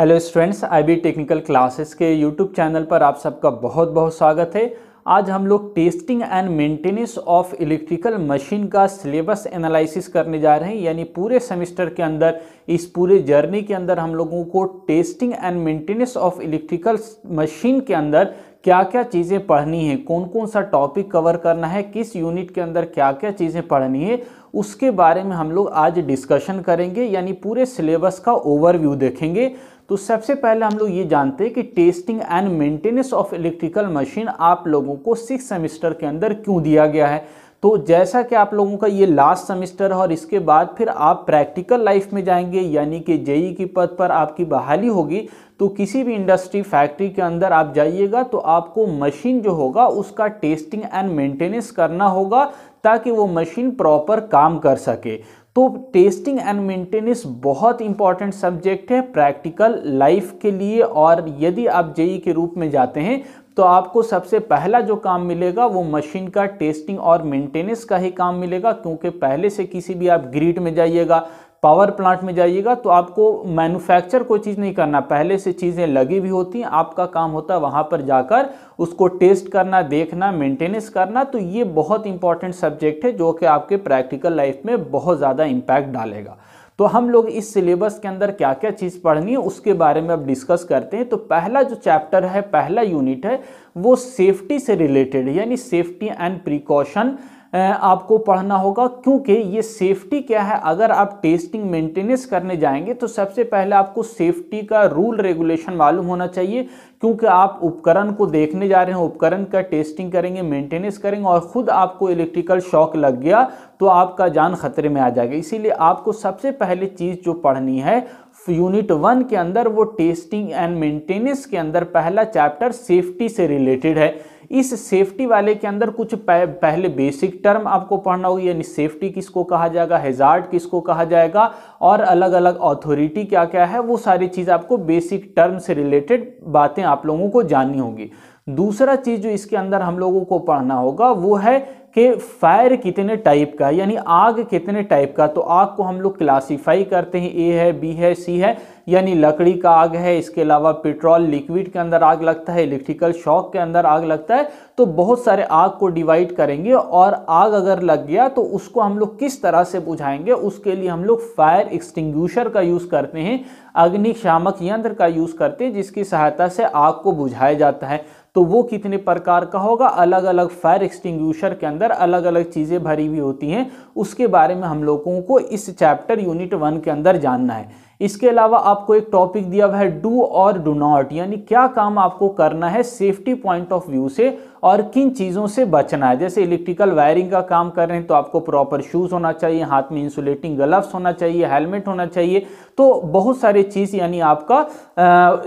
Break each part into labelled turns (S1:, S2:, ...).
S1: Hello students, IB technical classes के YouTube channel पर आप सबका बहुत बहुत स्वागत है। आज हम लोग testing and maintenance of electrical machine का सिलेबस एनालिसिस करने जा रहे हैं। यानी पूरे सेमेस्टर के अंदर, इस पूरे जर्नी के अंदर हम लोगों को testing and maintenance of electrical machine के अंदर क्या क्या चीज़ें पढ़नी है, कौन कौन सा टॉपिक कवर करना है, किस यूनिट के अंदर क्या क्या चीज़ें पढ़नी है, उसके बारे में हम लोग आज डिस्कशन करेंगे। यानी पूरे सिलेबस का ओवरव्यू देखेंगे। तो सबसे पहले हम लोग ये जानते हैं कि testing and maintenance of electrical machine आप लोगों को 6 सेमेस्टर के अंदर क्यों दिया गया है। तो जैसा कि आप लोगों का ये लास्ट सेमेस्टर है और इसके बाद फिर आप प्रैक्टिकल लाइफ में जाएंगे, यानी कि जेई की पद पर आपकी बहाली होगी, तो किसी भी इंडस्ट्री फैक्ट्री के अंदर आप जाइएगा तो आपको मशीन जो होगा उसका टेस्टिंग एंड मेंटेनेंस करना होगा ताकि वो मशीन प्रॉपर काम कर सके। तो टेस्टिंग एंड मेंटेनेंस बहुत इंपॉर्टेंट सब्जेक्ट है प्रैक्टिकल लाइफ के लिए। और यदि आप जेई के रूप में जाते हैं तो आपको सबसे पहला जो काम मिलेगा वो मशीन का टेस्टिंग और मेंटेनेंस का ही काम मिलेगा, क्योंकि पहले से किसी भी आप ग्रिड में जाइएगा, पावर प्लांट में जाइएगा तो आपको मैन्युफैक्चर कोई चीज़ नहीं करना, पहले से चीज़ें लगी भी होती हैं, आपका काम होता है वहाँ पर जाकर उसको टेस्ट करना, देखना, मेंटेनेंस करना। तो ये बहुत इंपॉर्टेंट सब्जेक्ट है जो कि आपके प्रैक्टिकल लाइफ में बहुत ज़्यादा इम्पैक्ट डालेगा। तो हम लोग इस सिलेबस के अंदर क्या क्या चीज़ पढ़नी है उसके बारे में अब डिस्कस करते हैं। तो पहला जो चैप्टर है, पहला यूनिट है, वो सेफ्टी से रिलेटेड है। यानी सेफ्टी एंड प्रिकॉशन आपको पढ़ना होगा, क्योंकि ये सेफ्टी क्या है, अगर आप टेस्टिंग मेंटेनेंस करने जाएंगे तो सबसे पहले आपको सेफ्टी का रूल रेगुलेशन मालूम होना चाहिए। क्योंकि आप उपकरण को देखने जा रहे हैं, उपकरण का टेस्टिंग करेंगे, मेंटेनेंस करेंगे और खुद आपको इलेक्ट्रिकल शॉक लग गया तो आपका जान खतरे में आ जाएगा। इसीलिए आपको सबसे पहले चीज़ जो पढ़नी है यूनिट 1 के अंदर, वो टेस्टिंग एंड मेंटेनेंस के अंदर पहला चैप्टर सेफ्टी से रिलेटेड है। इस सेफ्टी वाले के अंदर कुछ पहले बेसिक टर्म आपको पढ़ना होगी, यानी सेफ्टी किसको कहा जाएगा, हैजार्ड किसको कहा जाएगा और अलग अलग अथॉरिटी क्या क्या है, वो सारी चीज़ आपको बेसिक टर्म से रिलेटेड बातें आप लोगों को जाननी होगी। दूसरा चीज़ जो इसके अंदर हम लोगों को पढ़ना होगा वो है कि फायर कितने टाइप का, यानी आग कितने टाइप का। तो आग को हम लोग क्लासीफाई करते हैं, ए है, बी है, सी है। यानी लकड़ी का आग है, इसके अलावा पेट्रोल लिक्विड के अंदर आग लगता है, इलेक्ट्रिकल शॉक के अंदर आग लगता है। तो बहुत सारे आग को डिवाइड करेंगे और आग अगर लग गया तो उसको हम लोग किस तरह से बुझाएंगे, उसके लिए हम लोग फायर एक्सटिंग्विशर का यूज़ करते हैं, अग्निशामक यंत्र का यूज़ करते हैं, जिसकी सहायता से आग को बुझाया जाता है। तो वो कितने प्रकार का होगा, अलग अलग फायर एक्सटिंग्विशर के अंदर अलग अलग चीज़ें भरी हुई होती हैं, उसके बारे में हम लोगों को इस चैप्टर यूनिट 1 के अंदर जानना है। इसके अलावा आपको एक टॉपिक दिया हुआ है डू और डू नॉट, यानी क्या काम आपको करना है सेफ्टी पॉइंट ऑफ व्यू से और किन चीज़ों से बचना है। जैसे इलेक्ट्रिकल वायरिंग का काम कर रहे हैं तो आपको प्रॉपर शूज़ होना चाहिए, हाथ में इंसुलेटिंग ग्लव्स होना चाहिए, हेलमेट होना चाहिए। तो बहुत सारी चीज़, यानी आपका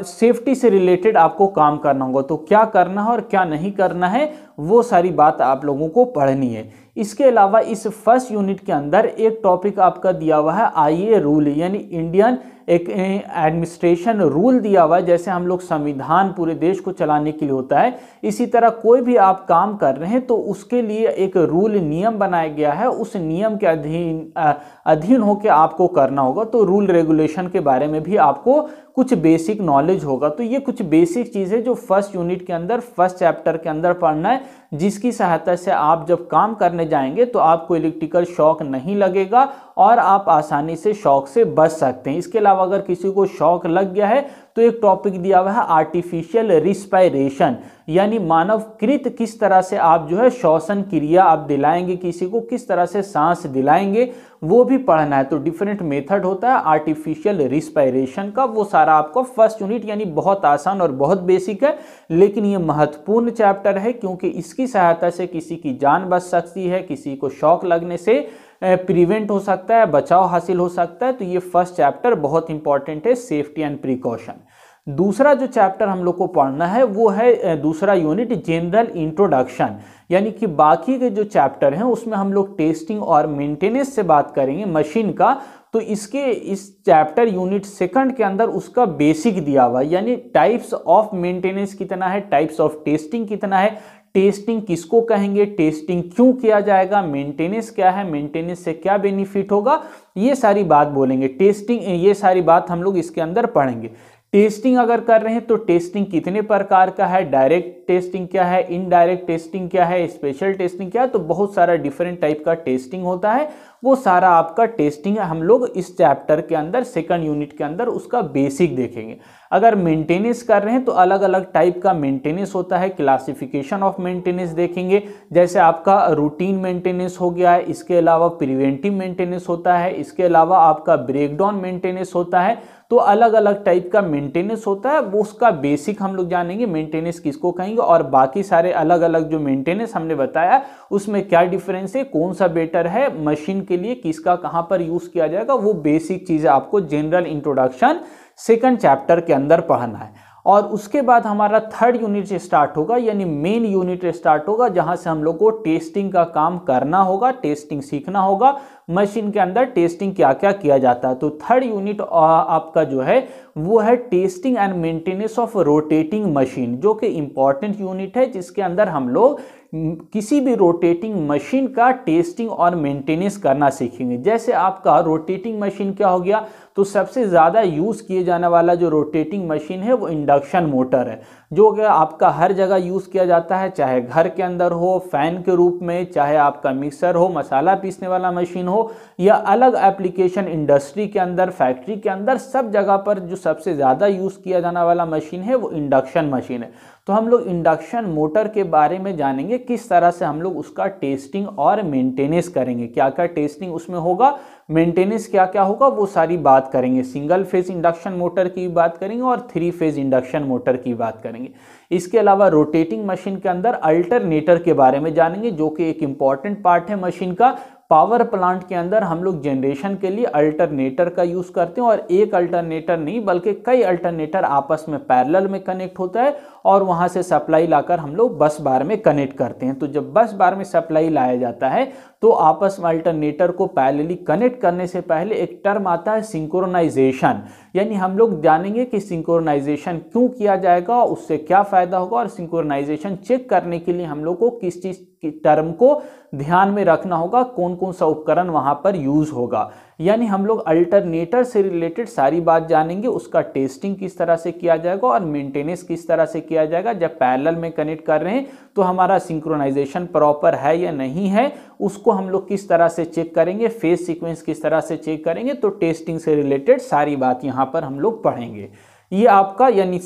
S1: सेफ्टी से रिलेटेड आपको काम करना होगा। तो क्या करना है और क्या नहीं करना है वो सारी बात आप लोगों को पढ़नी है। इसके अलावा इस फर्स्ट यूनिट के अंदर एक टॉपिक आपका दिया हुआ है IA रूल, यानी इंडियन एक एडमिनिस्ट्रेशन रूल दिया हुआ है। जैसे हम लोग संविधान पूरे देश को चलाने के लिए होता है, इसी तरह कोई भी आप काम कर रहे हैं तो उसके लिए एक रूल नियम बनाया गया है, उस नियम के अधीन होकर आपको करना होगा। तो रूल रेगुलेशन के बारे में भी आपको कुछ बेसिक नॉलेज होगा। तो ये कुछ बेसिक चीज़ें जो फर्स्ट यूनिट के अंदर, फर्स्ट चैप्टर के अंदर पढ़ना है, जिसकी सहायता से आप जब काम करने जाएंगे तो आपको इलेक्ट्रिकल शॉक नहीं लगेगा और आप आसानी से शॉक से बच सकते हैं। इसके अलावा अगर किसी को शॉक लग गया है तो एक टॉपिक दिया हुआ है आर्टिफिशियल रिस्पायरेशन, यानी मानवकृत किस तरह से आप जो है श्वसन क्रिया आप दिलाएंगे, किसी को किस तरह से सांस दिलाएंगे, वो भी पढ़ना है। तो डिफरेंट मेथड होता है आर्टिफिशियल रिस्पायरेशन का, वो सारा आपको फर्स्ट यूनिट, यानी बहुत आसान और बहुत बेसिक है, लेकिन ये महत्वपूर्ण चैप्टर है क्योंकि इसकी सहायता से किसी की जान बच सकती है, किसी को शॉक लगने से प्रिवेंट हो सकता है, बचाव हासिल हो सकता है। तो ये फर्स्ट चैप्टर बहुत इंपॉर्टेंट है, सेफ्टी एंड प्रिकॉशन। दूसरा जो चैप्टर हम लोग को पढ़ना है वो है दूसरा यूनिट जनरल इंट्रोडक्शन, यानी कि बाकी के जो चैप्टर हैं उसमें हम लोग टेस्टिंग और मेंटेनेंस से बात करेंगे मशीन का। तो इस चैप्टर यूनिट 2 के अंदर उसका बेसिक दिया हुआ है, यानी टाइप्स ऑफ मेंटेनेंस कितना है, टाइप्स ऑफ टेस्टिंग कितना है, टेस्टिंग किसको कहेंगे, टेस्टिंग क्यों किया जाएगा, मेंटेनेंस क्या है, मेंटेनेंस से क्या बेनिफिट होगा, ये सारी बात बोलेंगे। टेस्टिंग, ये सारी बात हम लोग इसके अंदर पढ़ेंगे। टेस्टिंग अगर कर रहे हैं तो टेस्टिंग कितने प्रकार का है, डायरेक्ट टेस्टिंग क्या है, इनडायरेक्ट टेस्टिंग क्या है, स्पेशल टेस्टिंग क्या है, तो बहुत सारा डिफरेंट टाइप का टेस्टिंग होता है। वो सारा आपका टेस्टिंग हम लोग इस चैप्टर के अंदर सेकंड यूनिट के अंदर उसका बेसिक देखेंगे। अगर मेंटेनेंस कर रहे हैं तो अलग अलग टाइप का मेंटेनेंस होता है, क्लासिफिकेशन ऑफ मेंटेनेंस देखेंगे, जैसे आपका रूटीन मेंटेनेंस हो गया है, इसके अलावा प्रिवेंटिव मेंटेनेंस होता है, इसके अलावा आपका ब्रेकडाउन मेंटेनेंस होता है। तो अलग अलग टाइप का मेंटेनेंस होता है, वो उसका बेसिक हम लोग जानेंगे मेंटेनेंस किसको कहेंगे, और बाकी सारे अलग अलग जो मेंटेनेंस हमने बताया उसमें क्या डिफरेंस है, कौन सा बेटर है मशीन के लिए, किसका कहां पर यूज किया जाएगा, वो बेसिक चीजें आपको जनरल इंट्रोडक्शन सेकंड चैप्टर के अंदर पढ़ना है। और उसके बाद हमारा थर्ड यूनिट स्टार्ट होगा, यानी मेन यूनिट स्टार्ट होगा, जहां से हम लोग को टेस्टिंग का काम करना होगा, टेस्टिंग सीखना होगा, मशीन के अंदर टेस्टिंग क्या क्या किया जाता है। तो थर्ड यूनिट आपका जो है वो है testing and maintenance of rotating machine, जो कि इंपॉर्टेंट यूनिट है, जिसके अंदर हम लोग किसी भी रोटेटिंग मशीन का टेस्टिंग और मेंटेनेंस करना सीखेंगे। जैसे आपका रोटेटिंग मशीन क्या हो गया, तो सबसे ज़्यादा यूज़ किए जाने वाला जो रोटेटिंग मशीन है वो इंडक्शन मोटर है, जो कि आपका हर जगह यूज़ किया जाता है, चाहे घर के अंदर हो फैन के रूप में, चाहे आपका मिक्सर हो, मसाला पीसने वाला मशीन हो, या अलग एप्लीकेशन इंडस्ट्री के अंदर, फैक्ट्री के अंदर, सब जगह पर जो सबसे ज़्यादा यूज़ किया जाने वाला मशीन है वो इंडक्शन मशीन है। तो हम लोग इंडक्शन मोटर के बारे में जानेंगे, किस तरह से हम लोग उसका टेस्टिंग और मेंटेनेंस करेंगे, क्या क्या टेस्टिंग उसमें होगा, मेंटेनेंस क्या क्या होगा, वो सारी बात करेंगे। सिंगल फेज इंडक्शन मोटर की बात करेंगे और 3 फेज इंडक्शन मोटर की बात करेंगे। इसके अलावा रोटेटिंग मशीन के अंदर अल्टरनेटर के बारे में जानेंगे, जो कि एक इंपॉर्टेंट पार्ट है मशीन का। पावर प्लांट के अंदर हम लोग जनरेशन के लिए अल्टरनेटर का यूज करते हैं, और एक अल्टरनेटर नहीं बल्कि कई अल्टरनेटर आपस में पैरेलल में कनेक्ट होता है, और वहां से सप्लाई लाकर हम लोग बस बार में कनेक्ट करते हैं। तो जब बस बार में सप्लाई लाया जाता है तो आपस में अल्टरनेटर को पैरेलली कनेक्ट करने से पहले एक टर्म आता है सिंक्रोनाइजेशन, यानी हम लोग जानेंगे कि सिंक्रोनाइजेशन क्यों किया जाएगा, उससे क्या फायदा होगा, और सिंक्रोनाइजेशन चेक करने के लिए हम लोग को किस चीज की टर्म को ध्यान में रखना होगा, कौन कौन सा उपकरण वहां पर यूज होगा। यानी हम लोग अल्टरनेटर से रिलेटेड सारी बात जानेंगे, उसका टेस्टिंग किस तरह से किया जाएगा और मेंटेनेंस किस तरह से किया जाएगा। जब पैरेलल में कनेक्ट कर रहे हैं तो हमारा सिंक्रोनाइजेशन प्रॉपर है या नहीं है, उसको हम लोग किस तरह से चेक करेंगे, फेज सीक्वेंस किस तरह से चेक करेंगे। तो टेस्टिंग से रिलेटेड सारी बात यहाँ पर हम लोग पढ़ेंगे। ये आपका यानी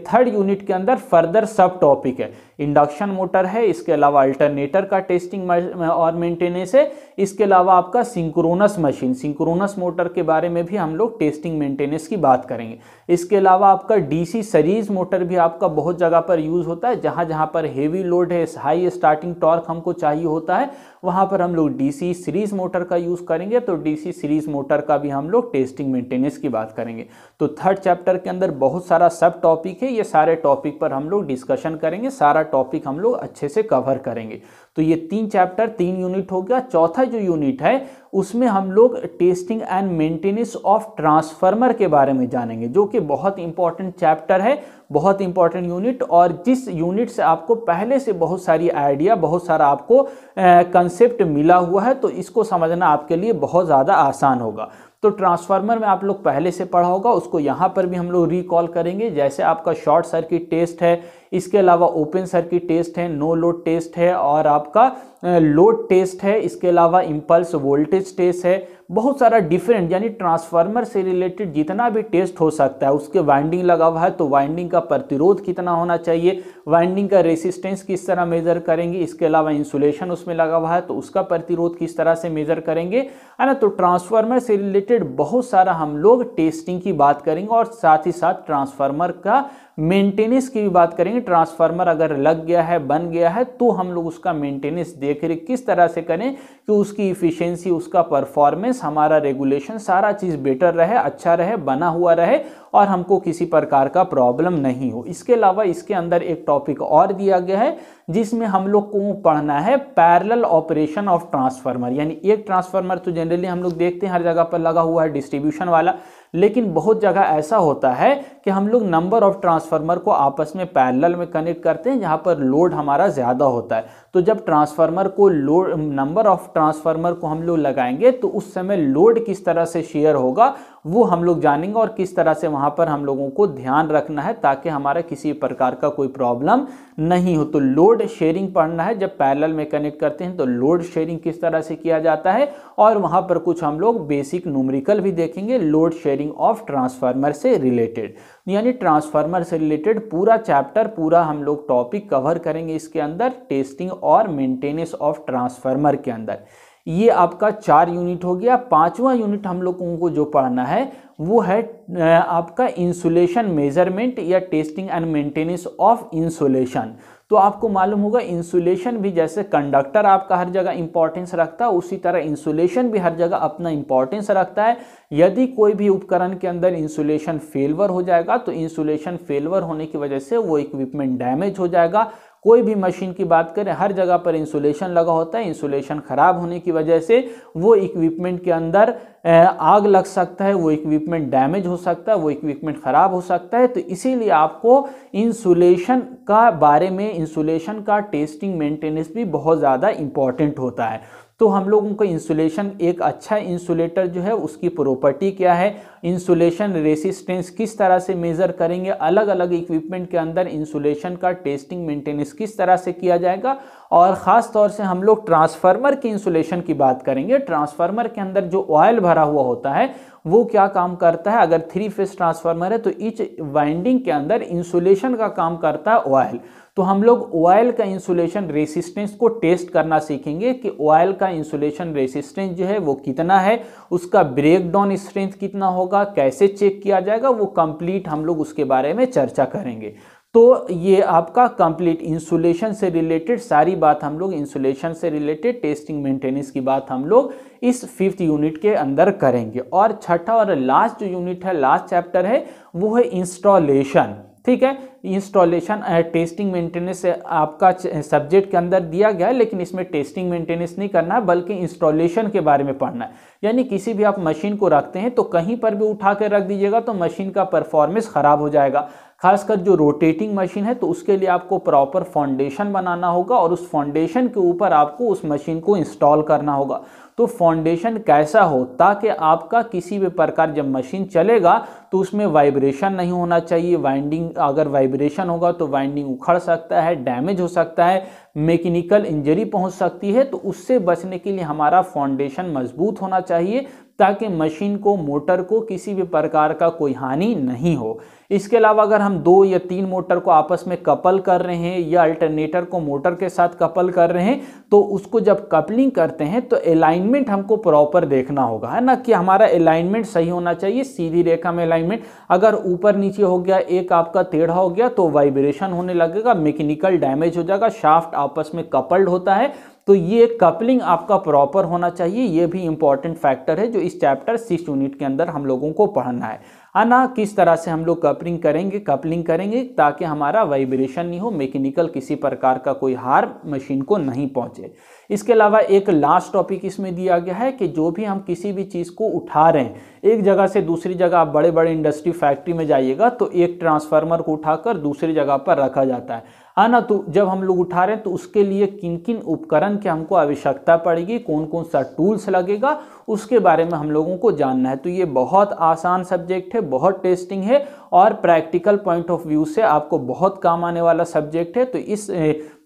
S1: थर्ड यूनिट के अंदर फर्दर सब टॉपिक है। इंडक्शन मोटर है, इसके अलावा अल्टरनेटर का टेस्टिंग और मेंटेनेंस है, इसके अलावा आपका सिंक्रोनस मशीन, सिंक्रोनस मोटर के बारे में भी हम लोग टेस्टिंग मेंटेनेंस की बात करेंगे। इसके अलावा आपका डीसी सीरीज मोटर भी आपका बहुत जगह पर यूज होता है, जहां जहां पर हेवी लोड है, हाई स्टार्टिंग टॉर्क हमको चाहिए होता है, वहां पर हम लोग डीसी सीरीज मोटर का यूज करेंगे। तो डीसी सीरीज मोटर का भी हम लोग टेस्टिंग मेंटेनेंस की बात करेंगे। तो थर्ड चैप्टर के अंदर बहुत सारा सब टॉपिक है, ये सारे टॉपिक पर हम लोग डिस्कशन करेंगे, सारा टॉपिक हम लोग अच्छे से कवर करेंगे। तो ये 3 चैप्टर 3 यूनिट हो गया। चौथा जो यूनिट है उसमें हम लोग testing and maintenance of transformer के बारे में जानेंगे, जो कि बहुत इंपॉर्टेंट चैप्टर है, बहुत इंपॉर्टेंट यूनिट, और जिस यूनिट से आपको पहले से बहुत सारी आइडिया, बहुत सारा आपको कंसेप्ट मिला हुआ है, तो इसको समझना आपके लिए बहुत ज़्यादा आसान होगा। तो ट्रांसफार्मर में आप लोग पहले से पढ़ा होगा, उसको यहाँ पर भी हम लोग रिकॉल करेंगे। जैसे आपका शॉर्ट सर्किट टेस्ट है, इसके अलावा ओपन सर्किट टेस्ट है, नो लोड टेस्ट है, और आपका लोड टेस्ट है, इसके अलावा इंपल्स वोल्टेज टेस्ट है, बहुत सारा डिफरेंट, यानी ट्रांसफार्मर से रिलेटेड जितना भी टेस्ट हो सकता है। उसके वाइंडिंग लगा हुआ है तो वाइंडिंग का प्रतिरोध कितना होना चाहिए, वाइंडिंग का रेसिस्टेंस किस तरह मेजर करेंगे, इसके अलावा इंसुलेशन उसमें लगा हुआ है तो उसका प्रतिरोध किस तरह से मेजर करेंगे, है ना। तो ट्रांसफार्मर से रिलेटेड बहुत सारा हम लोग टेस्टिंग की बात करेंगे, और साथ ही साथ ट्रांसफार्मर का मेंटेनेंस की भी बात करेंगे। ट्रांसफार्मर अगर लग गया है, बन गया है, तो हम लोग उसका मेंटेनेंस देख रेख किस तरह से करें कि उसकी इफिशिएंसी, उसका परफॉर्मेंस, हमारा रेगुलेशन, सारा चीज बेटर रहे, अच्छा रहे, बना हुआ रहे, और हमको किसी प्रकार का प्रॉब्लम नहीं हो। इसके अलावा इसके अंदर एक टॉपिक और दिया गया है जिसमें हम लोग को पढ़ना है पैरेलल ऑपरेशन ऑफ ट्रांसफार्मर। यानी एक ट्रांसफार्मर तो जनरली हम लोग देखते हैं हर जगह पर लगा हुआ है डिस्ट्रीब्यूशन वाला, लेकिन बहुत जगह ऐसा होता है कि हम लोग नंबर ऑफ ट्रांसफार्मर को आपस में पैरेलल में कनेक्ट करते हैं, जहां पर लोड हमारा ज्यादा होता है। तो जब ट्रांसफार्मर को लोड, नंबर ऑफ ट्रांसफार्मर को हम लोग लगाएंगे तो उस समय लोड किस तरह से शेयर होगा वो हम लोग जानेंगे और किस तरह से वहाँ पर हम लोगों को ध्यान रखना है ताकि हमारा किसी प्रकार का कोई प्रॉब्लम नहीं हो। तो लोड शेयरिंग पढ़ना है, जब पैरेलल में कनेक्ट करते हैं तो लोड शेयरिंग किस तरह से किया जाता है, और वहाँ पर कुछ हम लोग बेसिक न्यूमेरिकल भी देखेंगे लोड शेयरिंग ऑफ ट्रांसफार्मर से रिलेटेड। यानी ट्रांसफार्मर से रिलेटेड पूरा चैप्टर, पूरा हम लोग टॉपिक कवर करेंगे इसके अंदर, टेस्टिंग और मेंटेनेंस ऑफ ट्रांसफार्मर के अंदर। ये आपका 4 यूनिट हो गया। 5वां यूनिट हम लोगों को जो पढ़ना है वो है आपका इंसुलेशन मेजरमेंट या testing and maintenance of insulation. तो आपको मालूम होगा इंसुलेशन भी जैसे कंडक्टर आपका हर जगह इंपॉर्टेंस रखता है, उसी तरह इंसुलेशन भी हर जगह अपना इंपॉर्टेंस रखता है। यदि कोई भी उपकरण के अंदर इंसुलेशन फेलवर हो जाएगा तो इंसुलेशन फेलवर होने की वजह से वो इक्विपमेंट डैमेज हो जाएगा। कोई भी मशीन की बात करें, हर जगह पर इंसुलेशन लगा होता है, इंसुलेशन खराब होने की वजह से वो इक्विपमेंट के अंदर आग लग सकता है, वो इक्विपमेंट डैमेज हो सकता है, वो इक्विपमेंट खराब हो सकता है। तो इसीलिए आपको इंसुलेशन का बारे में, इंसुलेशन का टेस्टिंग मेंटेनेंस भी बहुत ज़्यादा इंपॉर्टेंट होता है। तो हम लोगों को इंसुलेशन, एक अच्छा इंसुलेटर जो है उसकी प्रॉपर्टी क्या है, इंसुलेशन रेसिस्टेंस किस तरह से मेज़र करेंगे, अलग अलग इक्विपमेंट के अंदर इंसुलेशन का टेस्टिंग मेंटेनेंस किस तरह से किया जाएगा, और ख़ास तौर से हम लोग ट्रांसफार्मर की इंसुलेशन की बात करेंगे। ट्रांसफार्मर के अंदर जो ऑयल भरा हुआ होता है वो क्या काम करता है, अगर 3 फेज ट्रांसफार्मर है तो ईच वाइंडिंग के अंदर इंसुलेशन का काम करता है ऑयल। तो हम लोग ऑयल का इंसुलेशन रेसिस्टेंस को टेस्ट करना सीखेंगे कि ऑयल का इंसुलेशन रेसिस्टेंस जो है वो कितना है, उसका ब्रेक डाउन स्ट्रेंथ कितना होगा, कैसे चेक किया जाएगा, वो कंप्लीट हम लोग उसके बारे में चर्चा करेंगे। तो ये आपका कंप्लीट इंसुलेशन से रिलेटेड सारी बात हम लोग, इंसुलेशन से रिलेटेड टेस्टिंग मेंटेनेंस की बात हम लोग इस 5th यूनिट के अंदर करेंगे। और छठा और लास्ट जो यूनिट है, लास्ट चैप्टर है, वो है इंस्टॉलेशन। ठीक है, इंस्टॉलेशन टेस्टिंग मेंटेनेंस आपका सब्जेक्ट के अंदर दिया गया है, लेकिन इसमें टेस्टिंग मेंटेनेंस नहीं करना है बल्कि इंस्टॉलेशन के बारे में पढ़ना है। यानी किसी भी आप मशीन को रखते हैं तो कहीं पर भी उठा के रख दीजिएगा तो मशीन का परफॉर्मेंस खराब हो जाएगा। खासकर जो रोटेटिंग मशीन है तो उसके लिए आपको प्रॉपर फाउंडेशन बनाना होगा और उस फाउंडेशन के ऊपर आपको उस मशीन को इंस्टॉल करना होगा। तो फाउंडेशन कैसा हो, ताकि आपका किसी भी प्रकार जब मशीन चलेगा तो उसमें वाइब्रेशन नहीं होना चाहिए। वाइंडिंग, अगर वाइब्रेशन होगा तो वाइंडिंग उखड़ सकता है, डैमेज हो सकता है, मैकेनिकल इंजरी पहुंच सकती है। तो उससे बचने के लिए हमारा फाउंडेशन मजबूत होना चाहिए ताकि मशीन को, मोटर को किसी भी प्रकार का कोई हानि नहीं हो। इसके अलावा अगर हम 2 या 3 मोटर को आपस में कपल कर रहे हैं या अल्टरनेटर को मोटर के साथ कपल कर रहे हैं तो उसको जब कपलिंग करते हैं तो अलाइनमेंट हमको प्रॉपर देखना होगा, है ना, कि हमारा अलाइनमेंट सही होना चाहिए, सीधी रेखा में अलाइनमेंट। अगर ऊपर नीचे हो गया, एक आपका टेढ़ा हो गया तो वाइब्रेशन होने लगेगा, मैकेनिकल डैमेज हो जाएगा, शाफ्ट आपस में कपल्ड होता है। तो ये कपलिंग आपका प्रॉपर होना चाहिए। ये भी इंपॉर्टेंट फैक्टर है जो इस चैप्टर 6 यूनिट के अंदर हम लोगों को पढ़ना है ना, किस तरह से हम लोग कपलिंग करेंगे ताकि हमारा वाइब्रेशन नहीं हो, मैकेनिकल किसी प्रकार का कोई हार्म मशीन को नहीं पहुंचे। इसके अलावा एक लास्ट टॉपिक इसमें दिया गया है कि जो भी हम किसी भी चीज़ को उठा रहे हैं, एक जगह से दूसरी जगह, आप बड़े बड़े इंडस्ट्री फैक्ट्री में जाइएगा तो एक ट्रांसफार्मर को उठाकर दूसरी जगह पर रखा जाता है ना। तो जब हम लोग उठा रहे हैं तो उसके लिए किन किन उपकरण की हमको आवश्यकता पड़ेगी, कौन कौन सा टूल्स लगेगा, उसके बारे में हम लोगों को जानना है। तो ये बहुत आसान सब्जेक्ट है, बहुत टेस्टिंग है और प्रैक्टिकल पॉइंट ऑफ व्यू से आपको बहुत काम आने वाला सब्जेक्ट है। तो इस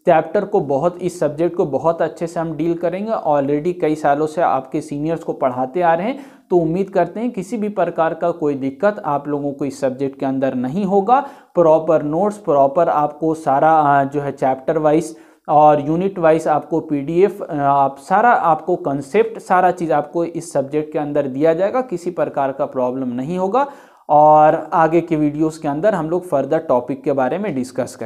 S1: चैप्टर को इस सब्जेक्ट को बहुत अच्छे से हम डील करेंगे। ऑलरेडी कई सालों से आपके सीनियर्स को पढ़ाते आ रहे हैं, तो उम्मीद करते हैं किसी भी प्रकार का कोई दिक्कत आप लोगों को इस सब्जेक्ट के अंदर नहीं होगा। प्रॉपर नोट्स, प्रॉपर आपको सारा जो है चैप्टर वाइज और यूनिट वाइज आपको PDF, आप सारा आपको कंसेप्ट, सारा चीज़ आपको इस सब्जेक्ट के अंदर दिया जाएगा, किसी प्रकार का प्रॉब्लम नहीं होगा। और आगे के वीडियोस के अंदर हम लोग फर्दर टॉपिक के बारे में डिस्कस करेंगे।